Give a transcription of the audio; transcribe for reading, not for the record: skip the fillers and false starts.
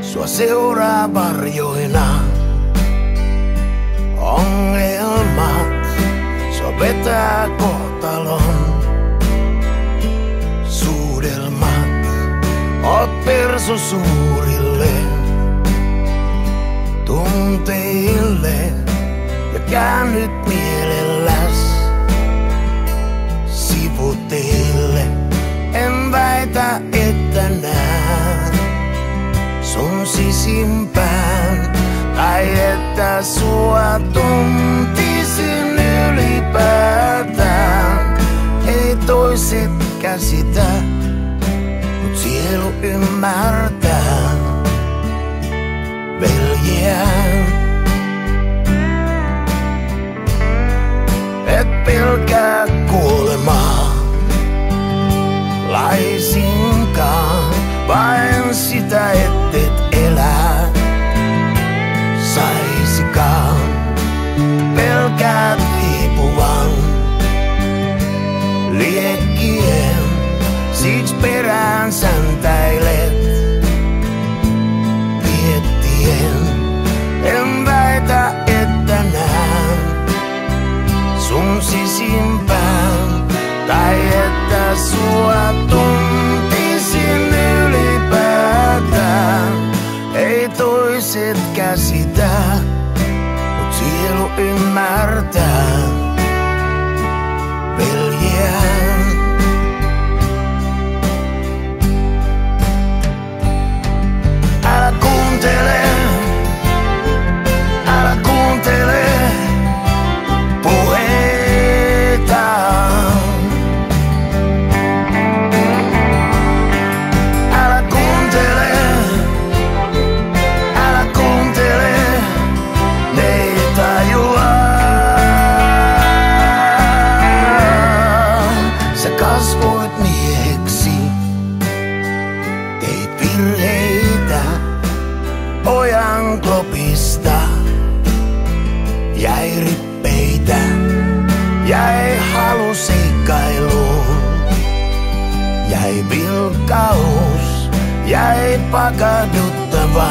Sua seuraa varjoina ongelmat, sua vetää kohtalon suudelmat. Oot perso suurille tunteille ja käännyt mielelläs sivuteille. En väitä, että näen sun sisimpään tai että sua tuntisin ylipäätään. Ei toiset käsitä, mut sielu ymmärtää veljeään. Et pelkää kuolemaa laisinkaan, vain sitä ettet elää saisikaan. Pelkäät hiipuvan liekkien, siksi perään säntäilet miettien. En väitä, että näen sun sisimpään tai että sua tuntisin ylipäätään. Ei toiset käsitä, mut sielu ymmärtää veljeään. Älä kuuntele, älä kuuntele puheitaan. Älä kuuntele, älä kuuntele, ne ei tajua. Sä kasvoit mieheksi, teit virheitä pojan klopista. Jäi rippeitä, jäi halu seikkailuun, jäi vilkkaus, jäi pakahduttava.